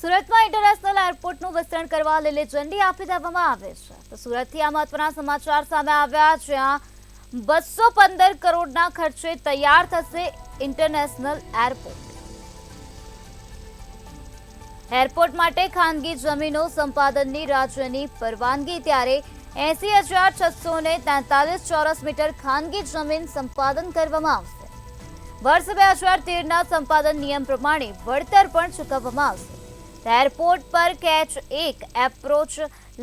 સુરતમાં ઇન્ટરનેશનલ એરપોર્ટનું વિસ્તરણ કરવા લીલી ઝંડી આપી દેવામાં આવે છે તો સુરતથી આ મહત્વના સમાચાર સામે આવ્યા જ્યાં 215 કરોડના ખર્ચે તૈયાર થશે ઇન્ટરનેશનલ એરપોર્ટ માટે ખાનગી જમીનો સંપાદનની રાજ્યની પરવાનગી ત્યારે 80,643 ચોરસ મીટર ખાનગી જમીન સંપાદન કરવામાં આવશે। વર્ષ 2013ના સંપાદન નિયમ પ્રમાણે વળતર પણ ચૂકવવામાં આવશે। એરપોર્ટ પર કેચ 1 એપ્રોચ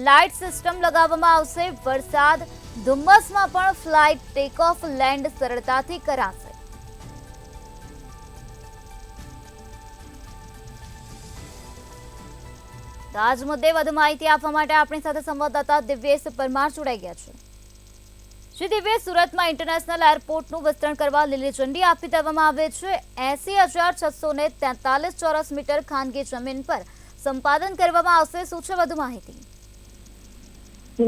લાઇટ સિસ્ટમ લગાવવામાં આવશે। વરસાદ ધુમ્મસમાં પણ ફ્લાઇટ ટેક ઓફ લેન્ડ સરળતાથી કરાશે। આજ મુદ્દે વધુ માહિતી આપવા માટે આપણી સાથે સંવાદદાતા દિવ્યેશ પરમાર જોડાઈ ગયા છે। શ્રી દિવ્યેશ, સુરતમાં ઇન્ટરનેશનલ એરપોર્ટનું વિસ્તરણ કરવા લીલી ઝંડી આપી દેવામાં આવે છે। 80,643 ચોરસ મીટર ખાનગી જમીન પર સંપાદન કરવામાં આવશે। શું છે વધુ માહિતી? જે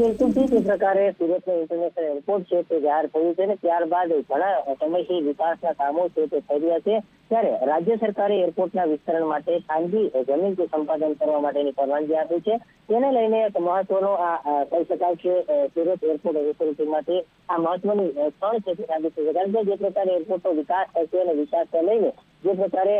પ્રકારે સુરતનું ઇન્ટરનેશનલ એરપોર્ટ છે તે જાહેર થયું છે ને ત્યારબાદ ઘણા સમયથી વિકાસના કામો છે તે થઈ રહ્યા છે ત્યારે રાજ્ય સરકારે એરપોર્ટના વિસ્તરણ માટે ખાનગી જમીન સંપાદન કરવા માટેની પરવાનગી આપી છે। તેને લઈને એક મહત્વનો કહી શકાય છે સુરત એરપોર્ટ ઓથોરિટીમાંથી આ મહત્વની ક્ષણ છે તે સાબિત થશે। કારણ કે જે પ્રકારે એરપોર્ટનો વિકાસ થશે અને વિકાસને લઈને જે પ્રકારે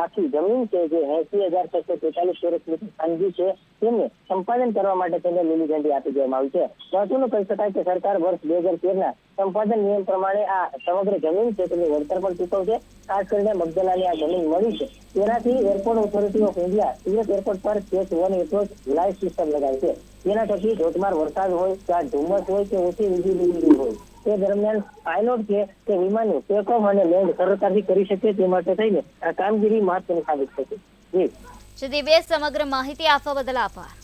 આખી જમીન છે જે 80,643 ચોરસ મીટર ખાનગી છે તેમને સંપાદન કરવા માટે તેને લીલી ઝંડી આપી દેવામાં આવી છે। મહત્વનું કહી શકાય કે સરકાર વર્ષ 2013ના સંપાદન નિયમ પ્રમાણે આ સમગ્ર જમીન છે તેની વળતર પણ ચૂકવશે। ખાસ કરીને મગદલાની આ જમીન મળી છે તેનાથી airport authority of India Surat airport પર કેચ 1 એપ્રોચ લાઇટ સિસ્ટમ લગાવી છે। તેના થકી ધોધમાર વરસાદ હોય ત્યાં ધુમ્મસ હોય કે ઓછી વિઝિબિલિટી હોય તે દરમિયાન પાયલોટ છે તે વિમાનનું ટેક ઓફ અને લેન્ડ સરળતાથી કરી શકે તે માટે થઈને આ કામગીરી મહત્વની સાબિત થશે। શ્રી દિવ્યેશ, સમગ્ર માહિતી આપવા બદલ આભાર।